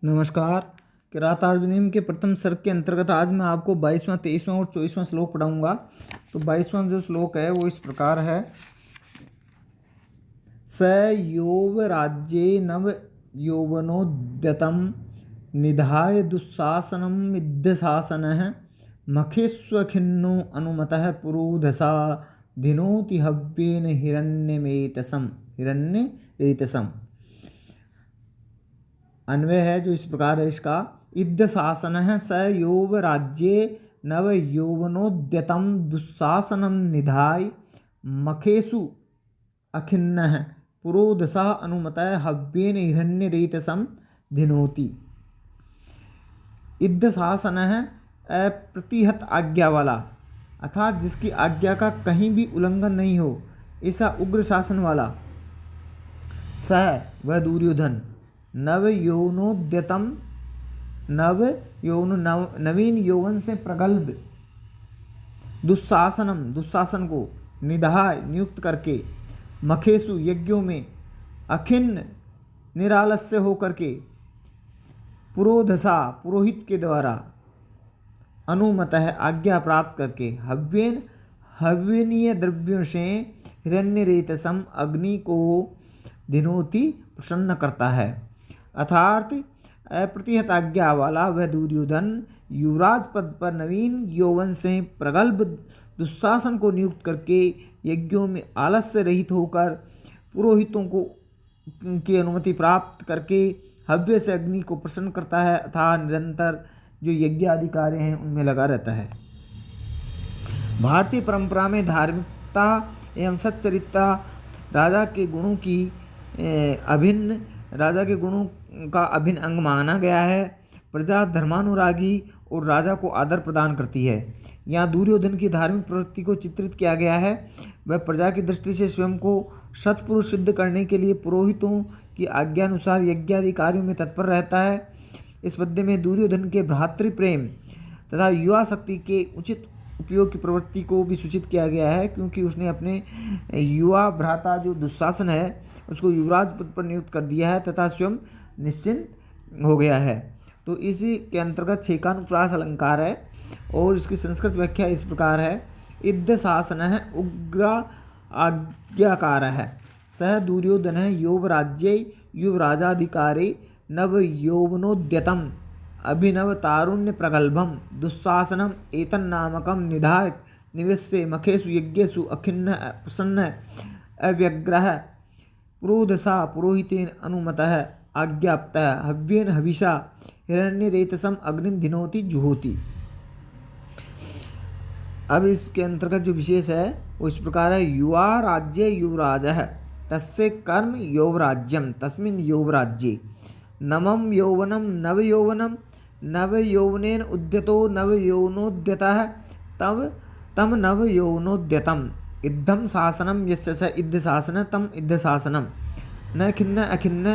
नमस्कार। किरातार्जुनीय के प्रथम सर्ग के अंतर्गत आज मैं आपको 22वां, 23वां और 24वां श्लोक पढ़ाऊंगा। तो 22वां जो श्लोक है वो इस प्रकार है। स योव राज्ये नव यौवनोद्यतं निधाय दुःशासनं विद्यशासनः मखेष्वखिन्नो अनुमतः पुरोधसा धिनोति हव्येन हिरण्यरेतसम्। अन्वय है जो इस प्रकार है इसका। इद्ध शासन है स योव राज्ये नव यौवनोद्यतम दुस्शासनम निधाय मखेसु अखिन्न पुरोदशा अनुमतः हव्येन हिरण्यरेतसं धिनोति। इद्ध शासन है अप्रतिहत आज्ञा वाला, अर्थात जिसकी आज्ञा का कहीं भी उल्लंघन नहीं हो, ऐसा उग्र शासन वाला। स वह दुर्योधन नव यौवनोद्यतम नवीन यौवन से प्रगल्भ दुस्शासन को निधाय नियुक्त करके मखेसु यज्ञों में अखिन्न निरालस्य होकर के पुरोधसा पुरोहित के द्वारा अनुमत है आज्ञा प्राप्त करके हव्यनीय द्रव्यों से हिरण्यरेतसम अग्नि को धिनोति प्रसन्न करता है। अर्थात अप्रतिहत आज्ञा वाला वह दुर्योधन युवराज पद पर नवीन यौवन से प्रगल्भ दुस्शासन को नियुक्त करके यज्ञों में आलस्य रहित होकर पुरोहितों को की अनुमति प्राप्त करके हव्य से अग्नि को प्रसन्न करता है, अथवा निरंतर जो यज्ञ आदि कार्य हैं उनमें लगा रहता है। भारतीय परंपरा में धार्मिकता एवं सच्चरित्रता राजा के गुणों का अभिन्न अंग माना गया है। प्रजा धर्मानुरागी और राजा को आदर प्रदान करती है। यहाँ दुर्योधन की धार्मिक प्रवृत्ति को चित्रित किया गया है। वह प्रजा की दृष्टि से स्वयं को सत्पुरुष सिद्ध करने के लिए पुरोहितों की आज्ञानुसार यज्ञादि कार्यों में तत्पर रहता है। इस पद्य में दुर्योधन के भ्रातृ प्रेम तथा युवा शक्ति के उचित उपयोग की प्रवृत्ति को भी सूचित किया गया है, क्योंकि उसने अपने युवा भ्राता जो दुशासन है उसको युवराज पद पर नियुक्त कर दिया है तथा स्वयं निश्चिंत हो गया है। तो इसी के अंतर्गत छेकानुप्रास अलंकार है और इसकी संस्कृत व्याख्या इस प्रकार है। इद्ध शासन है उग्र आज्ञाकार है। सह दुर्योधन है युवराज्ये युवराजाधिकारी नव यौवनोद्यतम अभिनव तारुण्य प्रगल्भम दुस्शासनम एतन्नामकम निधाय निवेश्य मखेसु यज्ञेषु अखिन्न प्रसन्न अव्यग्रह पुरोधसा पुरोहितेन अनुमतः आज्ञाप्तः हव्येन हविषा हिरण्यरेतसम अग्निम धिनोति जुहोति। अब इसके अंतर्गत जो विशेष है वो इस प्रकार है। युवा राज्ये युवराजः तस्य कर्म यौवराज्यम तस्मिन् यौवराज्ये नवम यौवनम नव यौवनेन उद्यतो नव यौवनोद्यतः तम नव यौवनोद्यतम इद्धम शासनम यस्य स इद्ध शासन तम इद्ध शासनम न खिन्न अखिन्न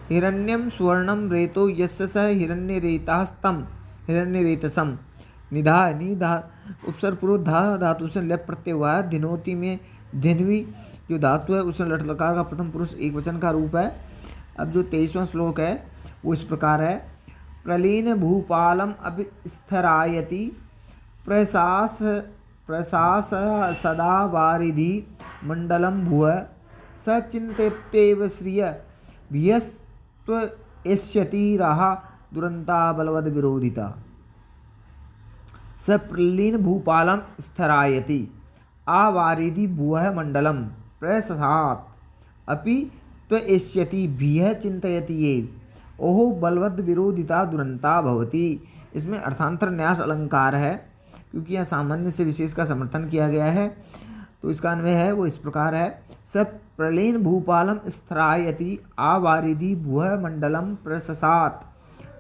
हिरण्यम सुवर्णम रेतो यस्य स हिरण्यरेतास्तम हिरण्यरेतसम। निधा उपसर्ग पूर्व धा धातु से लप प्रत्यय हुआ है। धिनोति में धिनवी जो धातु है उसमें लट लकार का प्रथम पुरुष एक वचन का रूप है। अब जो 23वां श्लोक है वो इस प्रकार है। प्रलीन भूपालम अभिस्थरायति प्रशास सदा वारिधि मंडलम भुव स चिंतत्येव श्रिय भियस्त्वष्यति राहा दुरंता बलवद विरोधिता। स प्रलीन भूपालम स्थरायति आवारिधि भुवः मंडलम प्रशासात् अपि त्वष्यति भियः चिंतयति एव ओहो बलवद विरोधिता दुरंता भवति। इसमें अर्थांतर न्यास अलंकार है, क्योंकि यह सामान्य से विशेष का समर्थन किया गया है। तो इसका अन्वय है वो इस प्रकार है। स प्रलीन भूपालम स्थरायति आवारिधि भुवः मंडलम प्रशसात्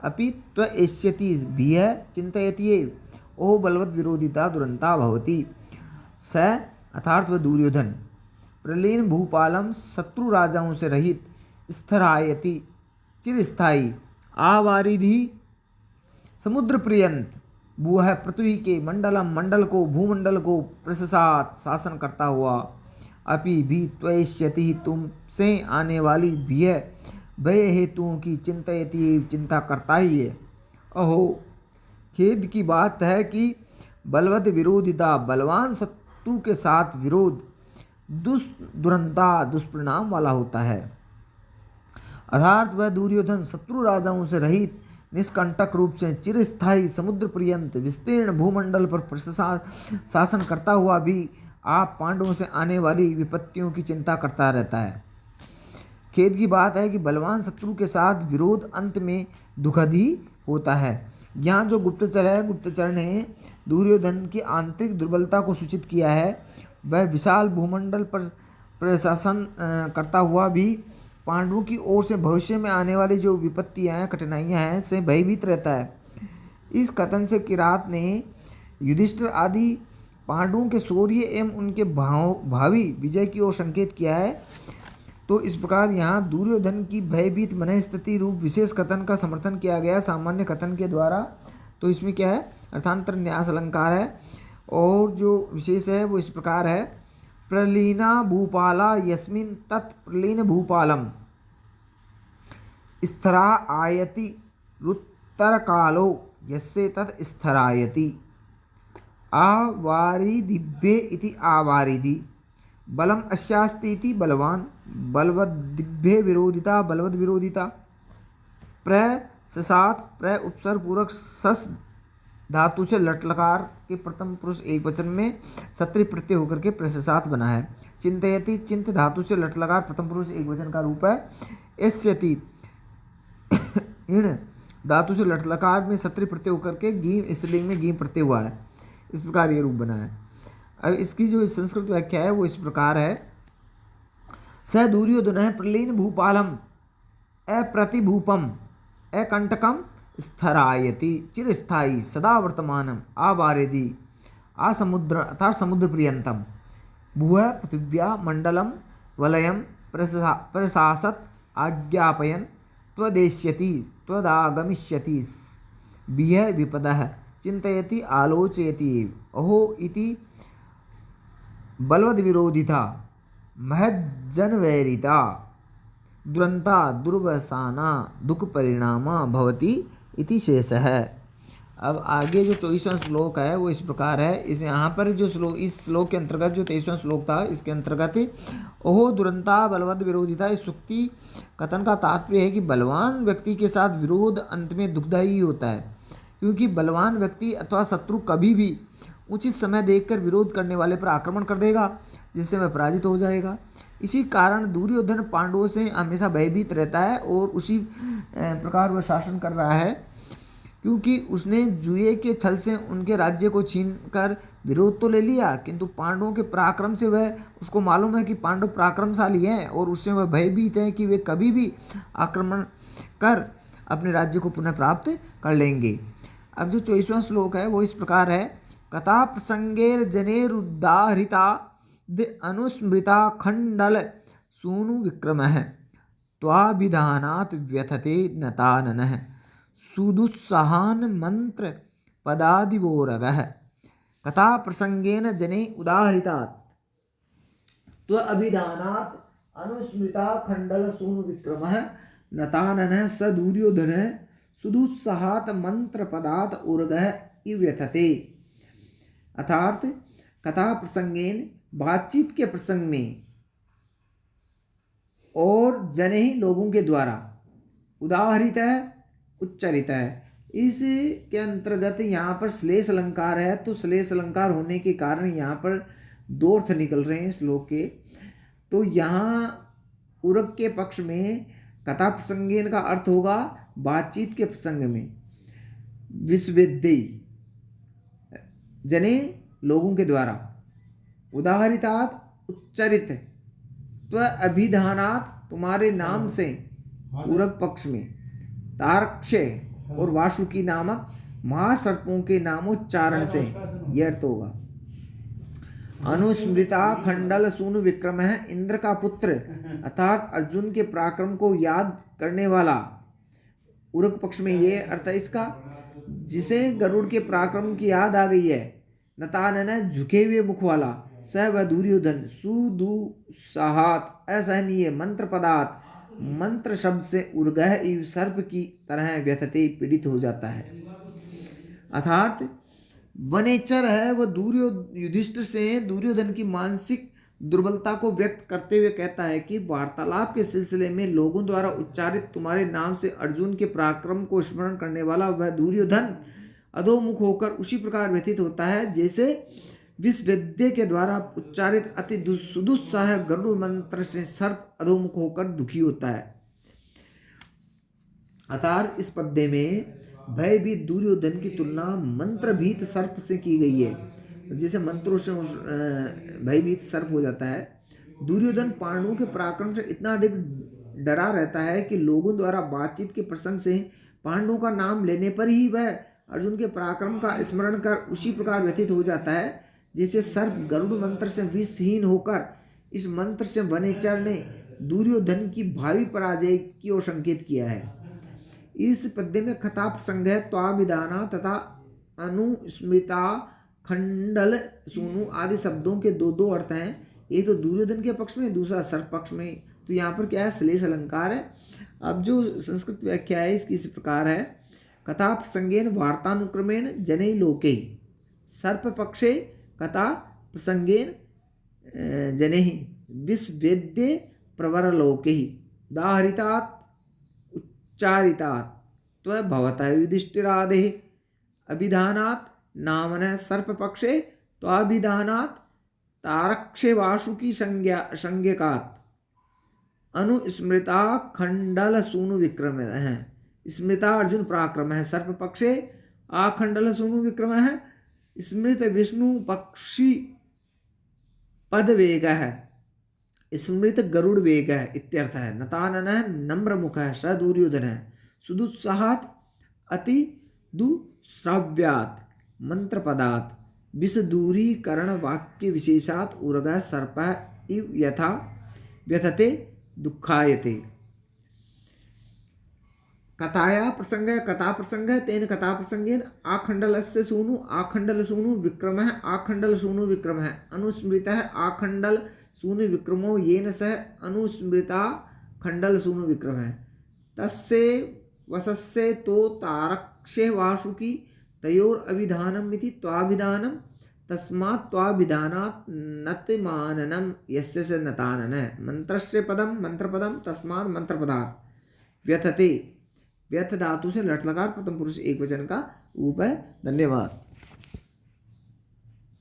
अपि त्वष्यति भियः चिंतयति एव ओह बलवद विरोधिता दुरंता भवति। स अर्थात वह दुर्योधन प्रलीन भूपालम शत्रु राजाओं से रहित स्थरायति चिरस्थायी आवारिधि समुद्र पर्यंत भुवः पृथ्वी के मंडल को भूमंडल को प्रशसात शासन करता हुआ अपि भी त्वष्यति तुमसे आने वाली भय हेतुओं की चिंतयति, चिंता करता ही है। अहो, खेद की बात है कि बलवद विरोधिता, बलवान शत्रु के साथ विरोध दुरंता, दुष्परिणाम वाला होता है। अर्थात वह दुर्योधन शत्रु राजाओं से रहित निष्कंटक रूप से चिरस्थायी समुद्र पर्यंत विस्तीर्ण भूमंडल पर शासन करता हुआ भी आप पांडवों से आने वाली विपत्तियों की चिंता करता रहता है। खेद की बात है कि बलवान शत्रु के साथ विरोध अंत में दुखद ही होता है। यहाँ जो गुप्तचर है, गुप्तचर ने दुर्योधन की आंतरिक दुर्बलता को सूचित किया है। वह विशाल भूमंडल पर प्रशासन करता हुआ भी पांडवों की ओर से भविष्य में आने वाली जो विपत्तियां हैं, कठिनाइयां हैं, से भयभीत रहता है। इस कथन से किरात ने युधिष्ठिर आदि पांडवों के शौर्य एवं उनके भावी विजय की ओर संकेत किया है। तो इस प्रकार यहाँ दुर्योधन की भयभीत मनस्थिति रूप विशेष कथन का समर्थन किया गया सामान्य कथन के द्वारा। तो इसमें क्या है, अर्थांतर न्यास अलंकार है, और जो विशेष है वो इस प्रकार है। प्रलीना भूपाला यस्मिन् तत् प्रलीन भूपालम स्थरा आयति रुत्तर कालो यस्य तत् स्थरायति आवारिदिभ्ये इति आवारिधि बलम अस्यास्ति इति बलवान बलवद्दिभ्ये विरोधिता बलवद विरोधिता प्रससात प्र उपसर्ग पूर्वक सस धातु से लट लकार के प्रथम पुरुष एक वचन में सत्री प्रत्यय होकर के प्रससात बना है। चिंतयति चिंत धातु से लट लकार प्रथम पुरुष एक वचन का रूप है। एस्यति इण धातु से लट लकार में सत्री प्रत्यय होकर के गीम स्त्रीलिंग में गीम प्रत्यय हुआ है। इस प्रकार ये रूप बना है। अब इसकी जो संस्कृत व्याख्या है वो इस प्रकार है। स दुर्योधन प्रलीन भूपालम अप्रतिभूपम अकंटकम स्थरायति चिरस्थायी सदा वर्तमानम आवारिधि आसमुद्र अर्थात समुद्र पर्यंतम भुव पृथिव्या मंडलम वलयम प्रशासत आज्ञापयन त्वदेष्यति त्वदागमिष्यति बिह विपदः चिंतयति आलोचयति अहो इति बलवद विरोधिता महज्जनवैरिता दुरंता दुर्वसाना दुख परिणामा भवति इति शेषः। अब आगे जो 24वां श्लोक है वो इस प्रकार है। इस यहाँ पर जो श्लोक, इस श्लोक के अंतर्गत जो 23वां श्लोक था, इसके अंतर्गत ओहो दुरंता बलवद विरोधिता, इस सुक्ति कथन का तात्पर्य है कि बलवान व्यक्ति के साथ विरोध अंत में दुखदायी होता है, क्योंकि बलवान व्यक्ति अथवा शत्रु कभी भी उचित समय देखकर विरोध करने वाले पर आक्रमण कर देगा, जिससे वह पराजित हो जाएगा। इसी कारण दुर्योधन पांडवों से हमेशा भयभीत रहता है और उसी प्रकार वह शासन कर रहा है, क्योंकि उसने जुए के छल से उनके राज्य को छीनकर विरोध तो ले लिया, किंतु पांडवों के पराक्रम से वह, उसको मालूम है कि पांडव पराक्रमशाली हैं और उससे वह भयभीत है कि वे कभी भी आक्रमण कर अपने राज्य को पुनः प्राप्त कर लेंगे। अब जो 24वां श्लोक है वो इस प्रकार है। कथा प्रसंगेर जनेरुदाहृता अनुस्मृता खंडल सूनु विक्रमः त्वाभिधानात् व्यथते नताननः सुदुत्साहान मंत्र पदादिवोरगः कथा प्रसंगेन जने उदाहृतात् त्वाभिधानात् अनुस्मृता खंडल सूनु विक्रमः नताननः स दुर्योधनः सुदुत्साहात् मंत्र पदात् उर्गः इव्यथते। अर्थात कथा प्रसंगेन, बातचीत के प्रसंग में, और जने ही लोगों के द्वारा, उदाहरित है उच्चरित है। इसके अंतर्गत यहाँ पर श्लेष अलंकार है, तो श्लेष अलंकार होने के कारण यहाँ पर दो अर्थ निकल रहे हैं श्लोक के। तो यहाँ उरग के पक्ष में कथा प्रसंगेन का अर्थ होगा बातचीत के प्रसंग में, विश्वविद्यी जने लोगों के द्वारा, उदाहरितात उच्चरित, त्व अभिधानात तुम्हारे नाम से, उरग पक्ष में, तार्क्ष्य और वासुकी नामक महासर्पों के नामोच्चारण से यह अर्थ होगा। अनुस्मृता खंडल सूनु विक्रम है, इंद्र का पुत्र अर्थात अर्जुन के पराक्रम को याद करने वाला, उरग पक्ष में ये अर्थ है इसका, जिसे गरुड़ के पराक्रम की याद आ गई है। नतानन झुके हुए मुख वाला, स व दुर्योधन सुदुस्साहात असहनीय मंत्र पदार्थ मंत्र शब्द से उर्गह इव सर्प की तरह व्यथते पीड़ित हो जाता है। अर्थात वनेचर है वह युधिष्ठिर से दुर्योधन की मानसिक दुर्बलता को व्यक्त करते हुए कहता है कि वार्तालाप के सिलसिले में लोगों द्वारा उच्चारित तुम्हारे नाम से अर्जुन के पराक्रम को स्मरण करने वाला वह दुर्योधन अधोमुख होकर उसी प्रकार व्यथित होता है जैसे विश्वविद्या के द्वारा उच्चारित अति सुदुस्साह गरुड़ मंत्र से सर्प अधोमुख होकर दुखी होता है। अर्थात इस पद्य में भयभीत दुर्योधन की तुलना मंत्रभीत सर्प से की गई है। जैसे मंत्रों से भयभीत सर्प हो जाता है। दुर्योधन पांडवों के पराक्रम से इतना अधिक डरा रहता है कि लोगों द्वारा बातचीत के प्रसंग से पांडवों का नाम लेने पर ही वह अर्जुन के पराक्रम का स्मरण कर उसी प्रकार व्यथित हो जाता है जैसे सर्प गरुड़ मंत्र से विषहीन होकर। इस मंत्र से वनेचर ने दुर्योधन की भावी पराजय की ओर संकेत किया है। इस पद्य में कथा प्रसंग है त्वाभिधाना तथा अनुस्मृता खंडल सूनु आदि शब्दों के दो दो अर्थ हैं। एक तो दुर्योधन के पक्ष में, दूसरा सर्प पक्ष में। तो यहाँ पर क्या है, श्लेष अलंकार है। अब जो संस्कृत व्याख्या है इसकी इस प्रकार है, कथा प्रसंगेन वार्तानुक्रमेण जनै लोके सर्प पक्षे कथा प्रसंगेन जनैः विश्ववेद्ये प्रवरलोके दाहरितात् उच्चारितात् त्वभवतः युधिष्ठिरादेः अभिधानात् नामनः सर्पपक्षे त्वाभिधानात् तारक्षे वासुकी संज्ञकात् अनुस्मृता खंडल सूनु विक्रम है। स्मृता अर्जुन पराक्रम है, सर्प पक्षे आखंडल सूनु विक्रम है, स्मृत विष्णु पक्षी पद वेग है, स्मृत गरुड़ वेग है इत्यर्थ है। नतानन नम्र मुख है, स दुर्योधन है, सुदुत्साहात् अति दुश्राव्यात् मंत्रपदात् विषदूरीकरण वाक्य विशेषात् उर्गः सर्पः इव यथा व्यथते दुःखायते। कथाया प्रसंग कथा प्रसंग तेन कथा प्रसंगेन आखंडलस्य सूनु आखंडल सूनु विक्रमः आखंडल सूनु विक्रमः अनुस्मृतः आखंडल सूनु विक्रमो येन सह अनुस्मृता खंडल सूनु विक्रमः तस्य वसस्य तो तारक्षे वासुकी तयोर अभिधानम इति त्वाभिधानम तस्मात् त्वाभिधानात् नतिमाननम यस्य स नताननः मंत्रस्य पदम मंत्रपदम तस्मात् मंत्रपदात् व्यथते व्यथ धातु से लट लकार प्रथम पुरुष एक वचन का रूप है। धन्यवाद।